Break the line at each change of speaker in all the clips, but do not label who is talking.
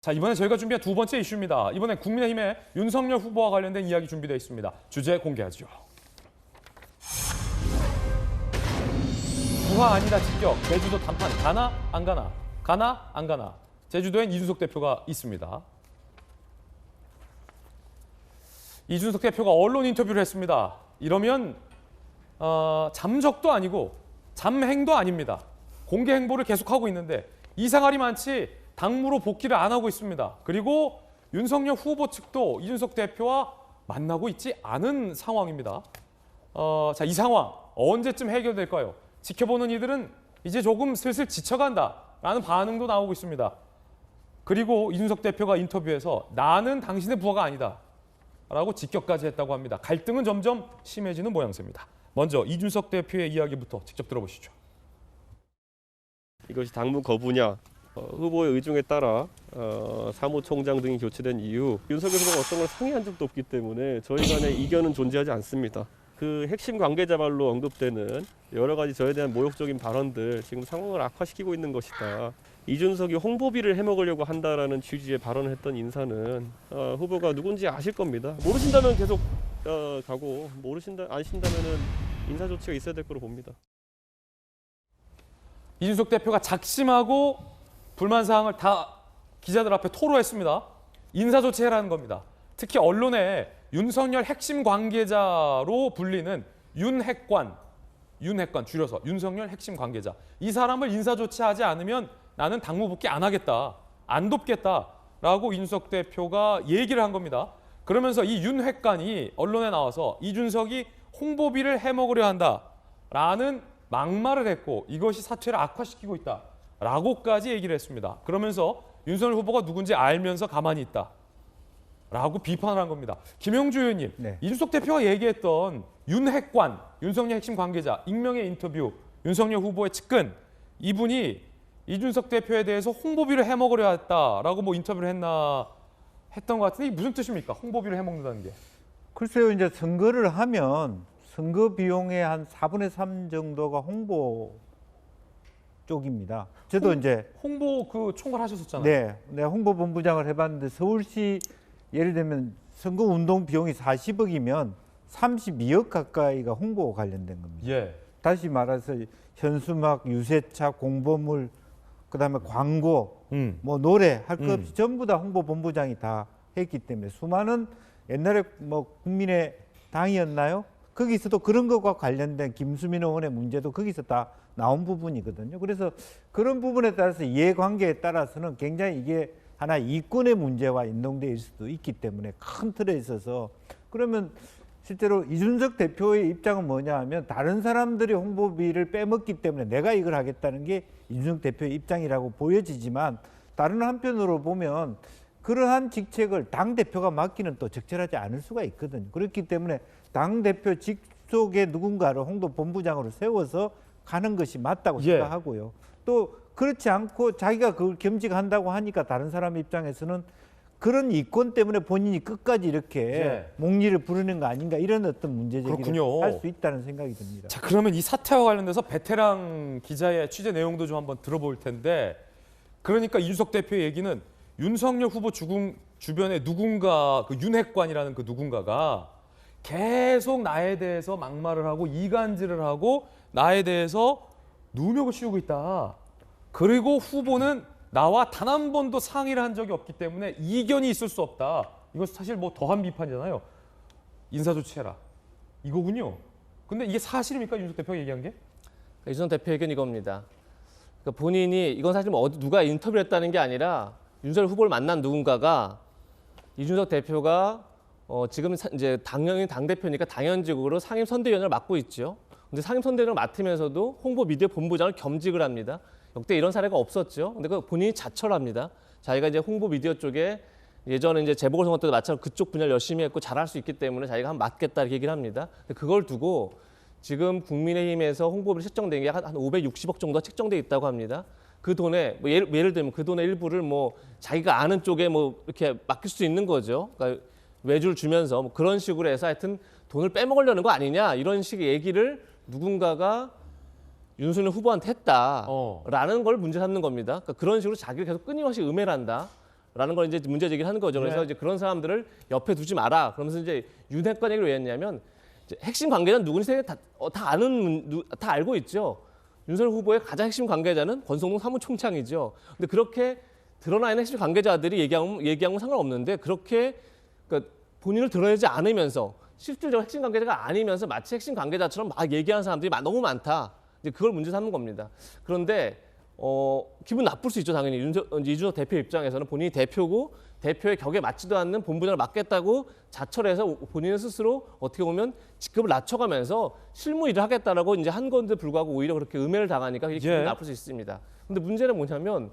자, 이번에 저희가 준비한 두 번째 이슈입니다. 이번엔 국민의힘의 윤석열 후보와 관련된 이야기 준비되어 있습니다. 주제 공개하죠. 부하 아니다 직격, 제주도 단판 가나 안 가나, 가나 안 가나. 제주도엔 이준석 대표가 있습니다. 이준석 대표가 언론 인터뷰를 했습니다. 이러면 잠적도 아니고 잠행도 아닙니다. 공개 행보를 계속하고 있는데 이상할이 많지 당무로 복귀를 안 하고 있습니다. 그리고 윤석열 후보 측도 이준석 대표와 만나고 있지 않은 상황입니다. 자, 이 상황 언제쯤 해결될까요? 지켜보는 이들은 이제 조금 슬슬 지쳐간다라는 반응도 나오고 있습니다. 그리고 이준석 대표가 인터뷰에서 나는 당신의 부하가 아니다 라고 직격까지 했다고 합니다. 갈등은 점점 심해지는 모양새입니다. 먼저 이준석 대표의 이야기부터 직접 들어보시죠.
이것이 당무 거부냐, 후보의 의중에 따라 사무총장 등이 교체된 이후 윤석열 후보가 어떤 걸 상의한 적도 없기 때문에 저희 간의 이견은 존재하지 않습니다. 그 핵심 관계자 말로 언급되는 여러 가지 저에 대한 모욕적인 발언들 지금 상황을 악화시키고 있는 것이다. 이준석이 홍보비를 해먹으려고 한다라는 취지의 발언을 했던 인사는 후보가 누군지 아실 겁니다. 모르신다면 계속 가고 아신다면은 인사 조치가 있어야 될 거로 봅니다.
이준석 대표가 작심하고 불만 사항을 다 기자들 앞에 토로했습니다. 인사 조치해라는 겁니다. 특히 언론에 윤석열 핵심 관계자로 불리는 윤핵관 줄여서 윤석열 핵심 관계자. 이 사람을 인사 조치하지 않으면 나는 당무 복귀 안 하겠다, 안 돕겠다라고 이준석 대표가 얘기를 한 겁니다. 그러면서 이 윤핵관이 언론에 나와서 이준석이 홍보비를 해먹으려 한다라는 막말을 했고 이것이 사태를 악화시키고 있다라고까지 얘기를 했습니다. 그러면서 윤석열 후보가 누군지 알면서 가만히 있다라고 비판을 한 겁니다. 김영주 의원님,
네.
이준석 대표가 얘기했던 윤핵관, 윤석열 핵심 관계자, 익명의 인터뷰, 윤석열 후보의 측근, 이분이 이준석 대표에 대해서 홍보비를 해먹으려 했다라고 뭐 인터뷰를 했던 것 같은데 이게 무슨 뜻입니까? 홍보비를 해먹는다는 게.
글쎄요, 이제 선거를 하면 선거 비용의 한 4분의 3 정도가 홍보 쪽입니다. 저도 이제
홍보 그 총괄 하셨었잖아요.
네, 내가 홍보본부장을 해봤는데 서울시 예를 들면 선거 운동 비용이 40억이면 32억 가까이가 홍보 관련된 겁니다.
예.
다시 말해서 현수막, 유세차, 공보물, 그다음에 광고, 뭐 노래 할 것 없이 전부 다 홍보본부장이 다 했기 때문에 수많은 옛날에 뭐 국민의 당이었나요? 거기서도 그런 것과 관련된 김수민 의원의 문제도 거기서 다 나온 부분이거든요. 그래서 그런 부분에 따라서 이해관계에 따라서는 굉장히 이게 하나 이권의 문제와 연동될 수도 있기 때문에 큰 틀에 있어서 그러면 실제로 이준석 대표의 입장은 뭐냐 하면 다른 사람들이 홍보비를 빼먹기 때문에 내가 이걸 하겠다는 게 이준석 대표의 입장이라고 보여지지만 다른 한편으로 보면 그러한 직책을 당대표가 맡기는 또 적절하지 않을 수가 있거든요. 그렇기 때문에 당대표 직속의 누군가를 홍보본부장으로 세워서 가는 것이 맞다고 생각하고요. 또 그렇지 않고 자기가 그걸 겸직한다고 하니까 다른 사람 입장에서는 그런 이권 때문에 본인이 끝까지 이렇게 목리를 부르는 거 아닌가 이런 어떤 문제제기를 할 수 있다는 생각이 듭니다.
자, 그러면 이 사태와 관련돼서 베테랑 기자의 취재 내용도 좀 한번 들어볼 텐데 그러니까 이준석 대표의 얘기는 윤석열 후보 주변에 누군가 그 윤핵관이라는 그 누군가가 계속 나에 대해서 막말을 하고 이간질을 하고 나에 대해서 누명을 씌우고 있다. 그리고 후보는 나와 단 한 번도 상의를 한 적이 없기 때문에 이견이 있을 수 없다. 이건 사실 뭐 더한 비판이잖아요. 인사 조치해라. 이거군요. 근데 이게 사실입니까? 이준석 대표가 얘기한 게?
이준석 대표 의견 이겁니다. 그러니까 본인이 이건 사실 뭐 누가 인터뷰를 했다는 게 아니라 윤석열 후보를 만난 누군가가 이준석 대표가 지금 이제 당연히 당대표니까 당연직으로 상임선대위원을 맡고 있죠. 근데 상임선대위원을 맡으면서도 홍보 미디어 본부장을 겸직을 합니다. 역대 이런 사례가 없었죠. 근데 그 본인이 자철합니다. 자기가 이제 홍보 미디어 쪽에 예전에 이제 재보궐선거 때도 마찬가지로 그쪽 분야를 열심히 했고 잘할 수 있기 때문에 자기가 한번 맡겠다 이렇게 얘기를 합니다. 근데 그걸 두고 지금 국민의힘에서 홍보비를 책정된 게 한 560억 정도가 책정돼 있다고 합니다. 그 돈에 뭐 예를 들면 그 돈의 일부를 뭐 자기가 아는 쪽에 뭐 이렇게 맡길 수 있는 거죠. 그러니까 외주를 주면서 뭐 그런 식으로 해서 하여튼 돈을 빼먹으려는 거 아니냐 이런 식의 얘기를 누군가가 윤석열 후보한테 했다라는 걸 문제 삼는 겁니다. 그러니까 그런 식으로 자기를 계속 끊임없이 음해를 한다. 라는 걸 이제 문제 제기를 하는 거죠. 그래서
네.
이제 그런 사람들을 옆에 두지 마라. 그러면서 이제 윤핵관 얘기를 왜 했냐면 이제 핵심 관계자는 누군지 다 알고 있죠. 윤석열 후보의 가장 핵심 관계자는 권성동 사무총장이죠. 근데 그렇게 드러나 있는 핵심 관계자들이 얘기하면 상관없는데 그렇게 그러니까 본인을 드러내지 않으면서 실질적으로 핵심 관계자가 아니면서 마치 핵심 관계자처럼 막 얘기하는 사람들이 너무 많다. 이제 그걸 문제 삼는 겁니다. 그런데 기분 나쁠 수 있죠. 당연히 이준석 대표 입장에서는 본인이 대표고 대표의 격에 맞지도 않는 본부장을 맡겠다고 자철해서 본인 스스로 어떻게 보면 직급을 낮춰가면서 실무 일을 하겠다라고 이제 한 건데 불구하고 오히려 그렇게 음해를 당하니까 그게 기분 나쁠 수 있습니다. 근데 문제는 뭐냐면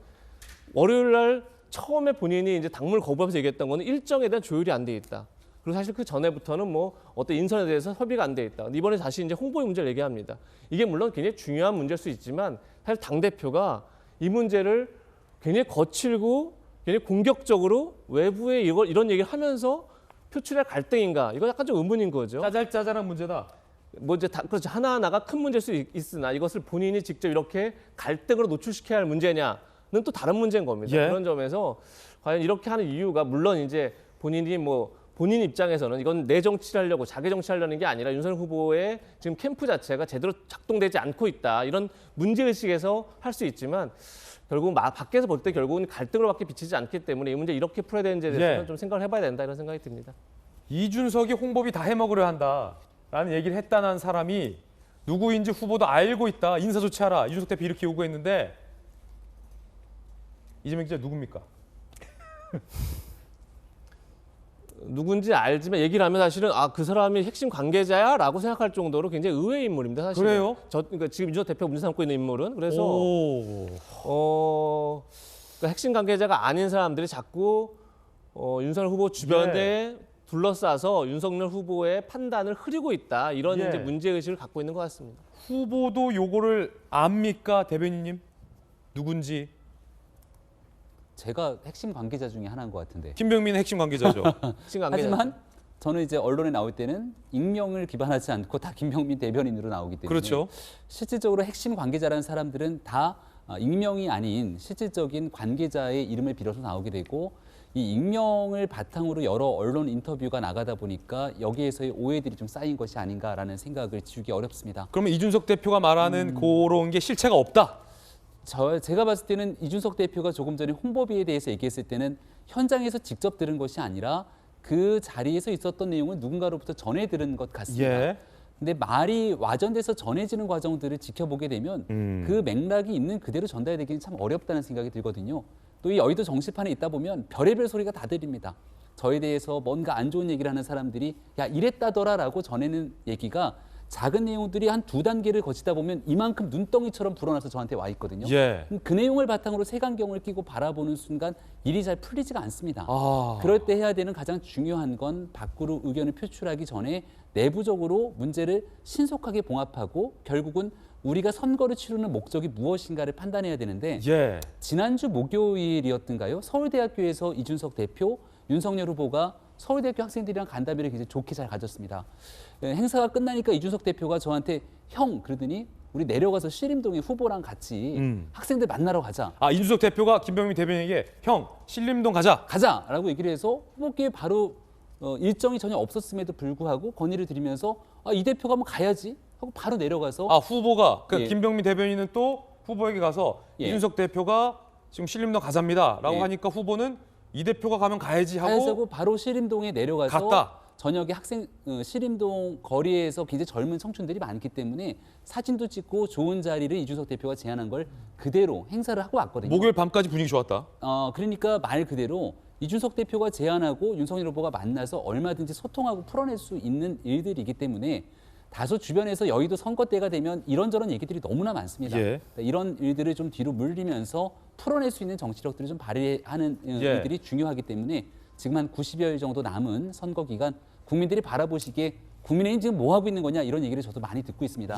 월요일 날 처음에 본인이 이제 당무를 거부하면서 얘기했던 거는 일정에 대한 조율이 안 돼 있다. 그리고 사실 그 전에부터는 뭐 어떤 인선에 대해서 협의가 안 돼 있다. 근데 이번에 다시 이제 홍보의 문제를 얘기합니다. 이게 물론 굉장히 중요한 문제일 수 있지만 사실 당 대표가 이 문제를 굉장히 거칠고 굉장히 공격적으로 외부에 이런 얘기를 하면서 표출할 갈등인가? 이거 약간 좀 의문인 거죠.
짜잘짜잘한 문제다.
뭐 이제 그렇죠. 하나하나가 큰 문제일 수 있으나 이것을 본인이 직접 이렇게 갈등으로 노출시켜야 할 문제냐는 또 다른 문제인 겁니다.
예.
그런 점에서 과연 이렇게 하는 이유가 물론 이제 본인 입장에서는 이건 내 정치를 하려고 자기 정치하려는 게 아니라 윤석열 후보의 지금 캠프 자체가 제대로 작동되지 않고 있다. 이런 문제의식에서 할 수 있지만 결국은 밖에서 볼 때 결국은 갈등으로밖에 비치지 않기 때문에 이 문제 이렇게 풀어야 되는지에 대해서는 좀 생각을 해봐야 된다 이런 생각이 듭니다.
이준석이 홍보비 다 해먹으려 한다라는 얘기를 했다는 사람이 누구인지 후보도 알고 있다. 인사조치하라. 이준석 대표 이렇게 요구했는데 이재명 기자 누굽니까?
누군지 알지만 얘기를 하면 사실은 그 사람이 핵심 관계자야라고 생각할 정도로 굉장히 의외의 인물입니다. 사실.
그래요?
그러니까 지금 이준석 대표가 문제 삼고 있는 인물은 그래서 그러니까 핵심 관계자가 아닌 사람들이 자꾸 윤석열 후보 주변에 둘러싸서 윤석열 후보의 판단을 흐리고 있다 이런 이제 문제 의식을 갖고 있는 것 같습니다.
후보도 요거를 압니까, 대변인님? 누군지?
제가 핵심 관계자 중에 하나인 것 같은데.
김병민 핵심 관계자죠.
핵심 관계자.
하지만 저는 이제 언론에 나올 때는 익명을 기반하지 않고 다 김병민 대변인으로 나오기 때문에
그렇죠.
실질적으로 핵심 관계자라는 사람들은 다 익명이 아닌 실질적인 관계자의 이름을 빌어서 나오게 되고 이 익명을 바탕으로 여러 언론 인터뷰가 나가다 보니까 여기에서의 오해들이 좀 쌓인 것이 아닌가라는 생각을 지우기 어렵습니다.
그러면 이준석 대표가 말하는 그런 게 실체가 없다.
제가 봤을 때는 이준석 대표가 조금 전에 홍보비에 대해서 얘기했을 때는 현장에서 직접 들은 것이 아니라 그 자리에서 있었던 내용을 누군가로부터 전해 들은 것 같습니다. 근데 말이 와전돼서 전해지는 과정들을 지켜보게 되면 그 맥락이 있는 그대로 전달되기는 참 어렵다는 생각이 들거든요. 또 이 여의도 정치판에 있다 보면 별의별 소리가 다 들립니다. 저에 대해서 뭔가 안 좋은 얘기를 하는 사람들이 야 이랬다더라라고 전해는 얘기가 작은 내용들이 한 2단계를 거치다 보면 이만큼 눈덩이처럼 불어나서 저한테 와 있거든요. 그 내용을 바탕으로 색안경을 끼고 바라보는 순간 일이 잘 풀리지가 않습니다. 그럴 때 해야 되는 가장 중요한 건 밖으로 의견을 표출하기 전에 내부적으로 문제를 신속하게 봉합하고 결국은 우리가 선거를 치르는 목적이 무엇인가를 판단해야 되는데 지난주 목요일이었던가요? 서울대학교에서 이준석 대표, 윤석열 후보가 서울대학교 학생들이랑 간담회를 굉장히 좋게 잘 가졌습니다. 행사가 끝나니까 이준석 대표가 저한테 형 그러더니 우리 내려가서 신림동에 후보랑 같이 학생들 만나러 가자.
이준석 대표가 김병민 대변인에게 형 신림동 가자라고
얘기를 해서 후보께 바로 일정이 전혀 없었음에도 불구하고 건의를 드리면서 이 대표가 한번 가야지 하고 바로 내려가서
후보가 김병민 대변인은 또 후보에게 가서 이준석 대표가 지금 신림동 가자입니다라고 하니까 후보는 이 대표가 가면 가야지 하고
바로 신림동에 내려가서
갔다.
저녁에 신림동 거리에서 굉장히 젊은 청춘들이 많기 때문에 사진도 찍고 좋은 자리를 이준석 대표가 제안한 걸 그대로 행사를 하고 왔거든요.
목요일 밤까지 분위기 좋았다.
그러니까 말 그대로 이준석 대표가 제안하고 윤석열 후보가 만나서 얼마든지 소통하고 풀어낼 수 있는 일들이기 때문에 다소 주변에서 여의도 선거 때가 되면 이런저런 얘기들이 너무나 많습니다. 이런 일들을 좀 뒤로 물리면서 풀어낼 수 있는 정치력들을 좀 발휘하는 일들이 중요하기 때문에 지금 한 90여일 정도 남은 선거 기간 국민들이 바라보시기에 국민의힘 지금 뭐 하고 있는 거냐 이런 얘기를 저도 많이 듣고 있습니다.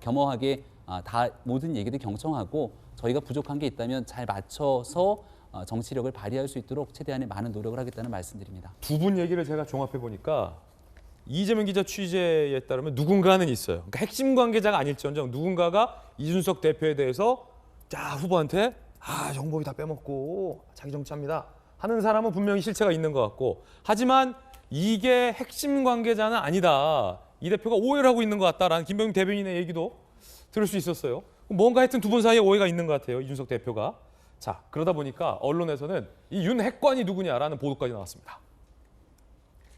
겸허하게 다 모든 얘기들 경청하고 저희가 부족한 게 있다면 잘 맞춰서 정치력을 발휘할 수 있도록 최대한의 많은 노력을 하겠다는 말씀드립니다.
두 분 얘기를 제가 종합해 보니까 이재명 기자 취재에 따르면 누군가는 있어요. 그러니까 핵심 관계자가 아닐지언정 누군가가 이준석 대표에 대해서 후보한테 정보비 다 빼먹고 자기 정치합니다 하는 사람은 분명히 실체가 있는 것 같고, 하지만 이게 핵심 관계자는 아니다. 이 대표가 오해를 하고 있는 것 같다라는 김병민 대변인의 얘기도 들을 수 있었어요. 뭔가 하여튼 두 분 사이에 오해가 있는 것 같아요. 이준석 대표가. 자, 그러다 보니까 언론에서는 이 윤핵관이 누구냐라는 보도까지 나왔습니다.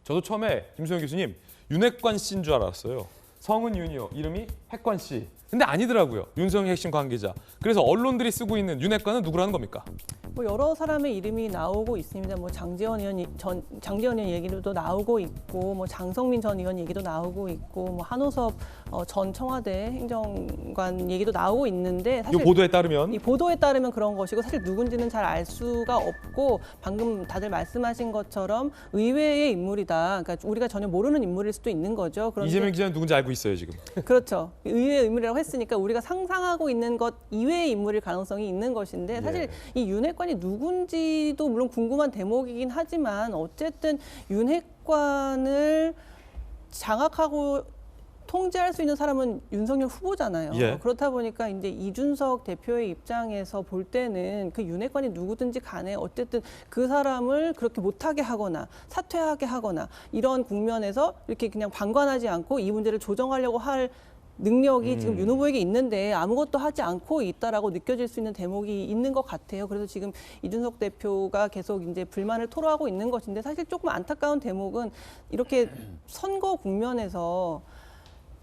저도 처음에 김소영 교수님 윤핵관 씨인 줄 알았어요. 성은 윤이요. 이름이 핵관 씨. 근데 아니더라고요. 윤석열 핵심 관계자. 그래서 언론들이 쓰고 있는 윤핵관은 누구라는 겁니까?
뭐 여러 사람의 이름이 나오고 있습니다. 뭐 장제원 의원 얘기도 나오고 있고, 뭐 장성민 전 의원 얘기도 나오고 있고, 뭐 한호섭 전 청와대 행정관 얘기도 나오고 있는데,
이
사실
보도에 따르면
이 보도에 따르면 그런 것이고, 사실 누군지는 잘 알 수가 없고, 방금 다들 말씀하신 것처럼 의외의 인물이다. 그러니까 우리가 전혀 모르는 인물일 수도 있는 거죠. 그런데
이재명 기자는 누군지 알고 있어요 지금.
그렇죠. 의외의 인물이라고 했으니까 우리가 상상하고 있는 것 이외의 인물일 가능성이 있는 것인데, 사실 이 윤핵관이 누군지도 물론 궁금한 대목이긴 하지만, 어쨌든 윤핵관을 장악하고 통제할 수 있는 사람은 윤석열 후보잖아요.
예.
그렇다 보니까 이제 이준석 대표의 입장에서 볼 때는 그 윤핵관이 누구든지 간에 어쨌든 그 사람을 그렇게 못하게 하거나 사퇴하게 하거나 이런 국면에서 이렇게 그냥 방관하지 않고 이 문제를 조정하려고 할 능력이 지금 윤 후보에게 있는데 아무것도 하지 않고 있다라고 느껴질 수 있는 대목이 있는 것 같아요. 그래서 지금 이준석 대표가 계속 이제 불만을 토로하고 있는 것인데, 사실 조금 안타까운 대목은 이렇게 선거 국면에서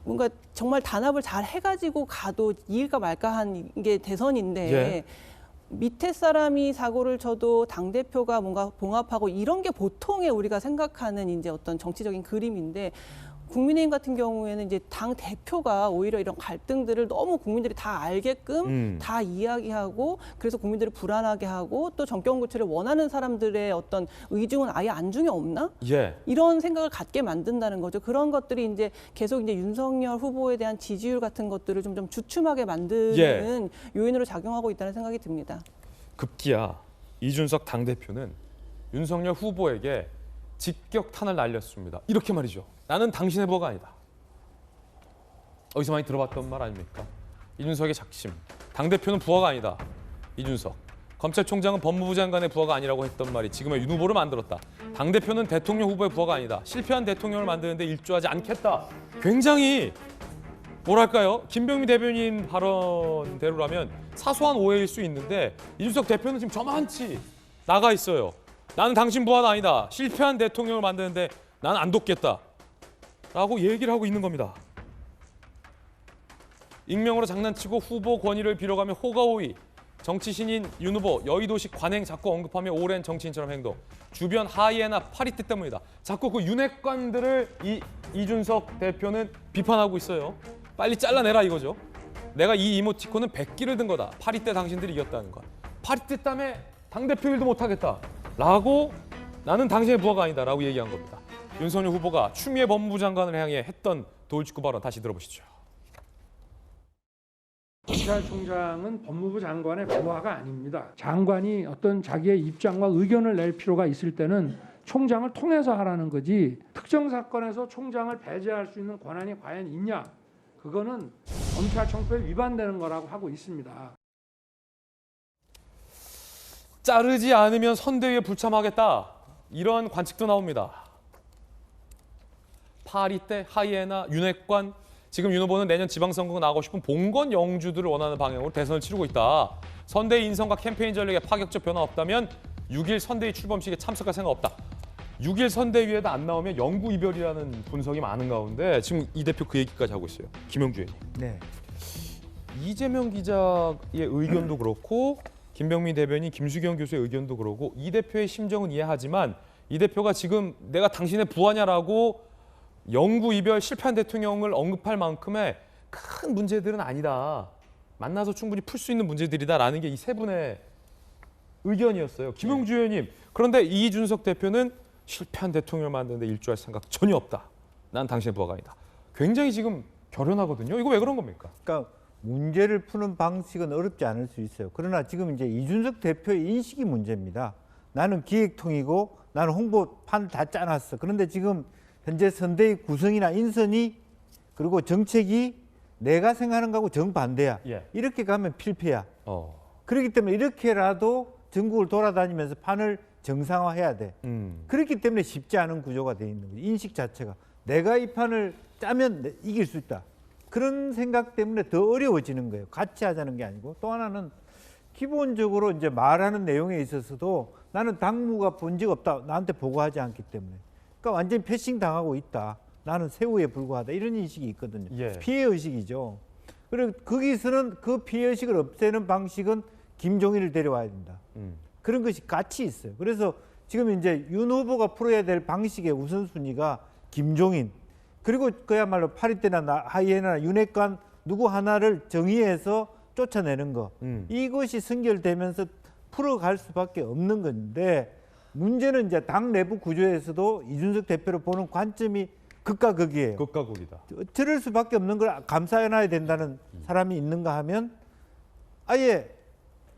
뭔가 정말 단합을 잘 해가지고 가도 이길까 말까 한 게 대선인데,
예.
밑에 사람이 사고를 쳐도 당대표가 뭔가 봉합하고 이런 게 보통의 우리가 생각하는 이제 어떤 정치적인 그림인데, 국민의힘 같은 경우에는 이제 당 대표가 오히려 이런 갈등들을 너무 국민들이 다 알게끔 다 이야기하고, 그래서 국민들을 불안하게 하고, 또 정권 교체를 원하는 사람들의 어떤 의중은 아예 안중에 없나?
예.
이런 생각을 갖게 만든다는 거죠. 그런 것들이 이제 계속 이제 윤석열 후보에 대한 지지율 같은 것들을 좀 주춤하게 만드는 요인으로 작용하고 있다는 생각이 듭니다.
급기야 이준석 당대표는 윤석열 후보에게 직격탄을 날렸습니다. 이렇게 말이죠. 나는 당신의 부하가 아니다. 어디서 많이 들어봤던 말 아닙니까? 이준석의 작심. 당대표는 부하가 아니다. 이준석. 검찰총장은 법무부 장관의 부하가 아니라고 했던 말이 지금의 윤 후보를 만들었다. 당대표는 대통령 후보의 부하가 아니다. 실패한 대통령을 만드는데 일조하지 않겠다. 굉장히 뭐랄까요? 김병민 대변인 발언대로라면 사소한 오해일 수 있는데, 이준석 대표는 지금 저만치 나가 있어요. 나는 당신 부하가 아니다. 실패한 대통령을 만드는데 나는 안 돕겠다. 라고 얘기를 하고 있는 겁니다. 익명으로 장난치고 후보 권위를 빌어가며 호가호위. 정치 신인 윤 후보 여의도식 관행 자꾸 언급하며 오랜 정치인처럼 행동. 주변 하이에나 파리떼 때문이다. 자꾸 그 윤핵관들을 이준석 대표는 비판하고 있어요. 빨리 잘라내라 이거죠. 내가 이 이모티콘은 100기를 든 거다. 파리떼 당신들이 이겼다는 것. 파리떼 때문에 당대표 일도 못하겠다. 라고 나는 당신의 부하가 아니다. 라고 얘기한 겁니다. 윤석열 후보가 추미애 법무부 장관을 향해 했던 돌직구 발언 다시 들어보시죠.
검찰총장은 법무부 장관의 부하가 아닙니다. 장관이 어떤 자기의 입장과 의견을 낼 필요가 있을 때는 총장을 통해서 하라는 거지, 특정 사건에서 총장을 배제할 수 있는 권한이 과연 있냐? 그거는 검찰청법에 위반되는 거라고 하고 있습니다.
자르지 않으면 선대위에 불참하겠다. 이런 관측도 나옵니다. 파리떼, 하이에나, 윤핵관, 지금 윤 후보는 내년 지방선거 나가고 싶은 봉건 영주들을 원하는 방향으로 대선을 치르고 있다. 선대위 인선과 캠페인 전략에 파격적 변화 없다면 6일 선대위 출범식에 참석할 생각 없다. 6일 선대위에도 안 나오면 영구 이별이라는 분석이 많은 가운데 지금 이 대표 그 얘기까지 하고 있어요. 김영주 의원님.
네.
이재명 기자의 의견도 그렇고 김병민 대변인, 김수경 교수의 의견도 그러고 이 대표의 심정은 이해하지만 이 대표가 지금 내가 당신의 부하냐라고 영구 이별 실패한 대통령을 언급할 만큼의 큰 문제들은 아니다. 만나서 충분히 풀 수 있는 문제들이다라는 게 이 세 분의 의견이었어요. 김용주 의원님. 그런데 이준석 대표는 실패한 대통령을 만드는데 일조할 생각 전혀 없다. 난 당신의 부하가 아니다. 굉장히 지금 결연하거든요. 이거 왜 그런 겁니까?
그러니까 문제를 푸는 방식은 어렵지 않을 수 있어요. 그러나 지금 이제 이준석 대표의 인식이 문제입니다. 나는 기획통이고 나는 홍보판 다 짜놨어. 그런데 지금 현재 선대위 구성이나 인선이 그리고 정책이 내가 생각하는 거하고 정반대야.
예.
이렇게 가면 필패야. 그렇기 때문에 이렇게라도 전국을 돌아다니면서 판을 정상화해야 돼. 그렇기 때문에 쉽지 않은 구조가 돼 있는 거죠. 인식 자체가 내가 이 판을 짜면 이길 수 있다. 그런 생각 때문에 더 어려워지는 거예요. 같이 하자는 게 아니고. 또 하나는 기본적으로 이제 말하는 내용에 있어서도 나는 당무가 본 적 없다. 나한테 보고하지 않기 때문에. 그러니까 완전히 패싱 당하고 있다. 나는 새우에 불과하다. 이런 인식이 있거든요.
예.
피해 의식이죠. 그리고 거기서는 그 피해 의식을 없애는 방식은 김종인을 데려와야 된다. 그런 것이 같이 있어요. 그래서 지금 이제 윤 후보가 풀어야 될 방식의 우선순위가 김종인, 그리고 그야말로 파리떼나 하이에나 윤핵관 누구 하나를 정의해서 쫓아내는 거. 이것이 선결되면서 풀어갈 수밖에 없는 건데, 문제는 이제 당 내부 구조에서도 이준석 대표를 보는 관점이 극과 극이에요.
극과 극이다.
저럴 수밖에 없는 걸 감사해놔야 된다는 사람이 있는가 하면 아예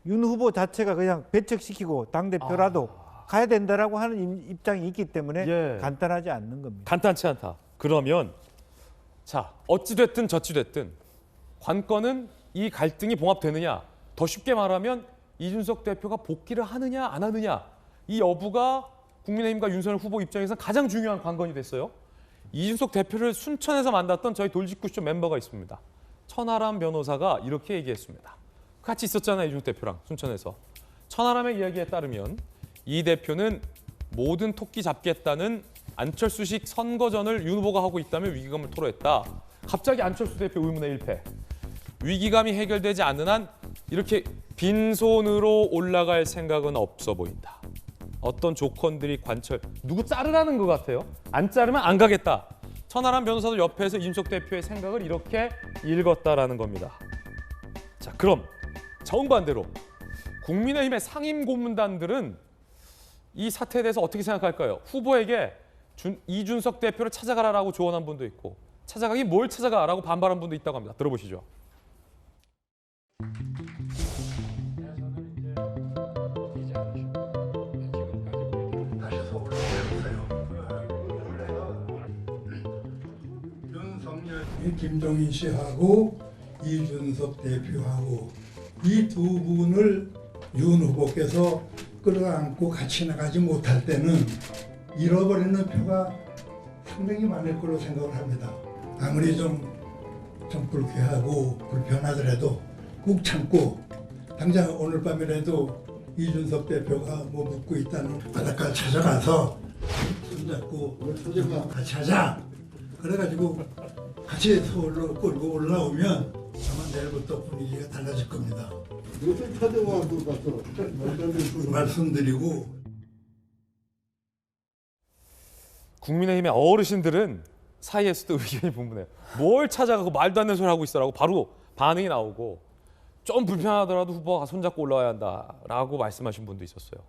윤 후보 자체가 그냥 배척시키고 당대표라도 가야 된다라고 하는 입장이 있기 때문에
예.
간단하지 않는 겁니다.
간단치 않다. 그러면 자, 어찌됐든 저찌됐든 관건은 이 갈등이 봉합되느냐, 더 쉽게 말하면 이준석 대표가 복귀를 하느냐 안 하느냐, 이 여부가 국민의힘과 윤석열 후보 입장에서 가장 중요한 관건이 됐어요. 이준석 대표를 순천에서 만났던 저희 돌직구쇼 멤버가 있습니다. 천하람 변호사가 이렇게 얘기했습니다. 같이 있었잖아요, 이준석 대표랑 순천에서. 천하람의 이야기에 따르면 이 대표는 모든 토끼 잡겠다는 안철수식 선거전을 윤 후보가 하고 있다며 위기감을 토로했다. 갑자기 안철수 대표 의문의 일패. 위기감이 해결되지 않는 한 이렇게 빈손으로 올라갈 생각은 없어 보인다. 어떤 조건들이 누구 자르라는 것 같아요. 안 자르면 안 가겠다. 천하람 변호사도 옆에서 이준석 대표의 생각을 이렇게 읽었다라는 겁니다. 자, 그럼 정반대로 국민의힘의 상임 고문단들은 이 사태에 대해서 어떻게 생각할까요? 후보에게 이준석 대표를 찾아가라라고 조언한 분도 있고, 찾아가기 뭘 찾아가라고 반발한 분도 있다고 합니다. 들어보시죠.
김종인 씨하고 이준석 대표하고 이 두 분을 윤 후보께서 끌어안고 같이 나가지 못할 때는 잃어버리는 표가 상당히 많을 거로 생각을 합니다. 아무리 좀 불쾌하고 불편하더라도 꾹 참고 당장 오늘 밤이라도 이준석 대표가 뭐 묻고 있다는 바닷가 찾아가서 손잡고 같이 하자. 그래가지고 같이 서울로 끌고 올라오면 아마 내일부터 분위기가 달라질 겁니다.
요새 찾아와도
말씀드리고,
국민의힘의 어르신들은 사이에서도 의견이 분분해요. 뭘 찾아가고 말도 안 되는 소리 하고 있어라고 바로 반응이 나오고, 좀 불편하더라도 후보가 손잡고 올라와야 한다라고 말씀하신 분도 있었어요.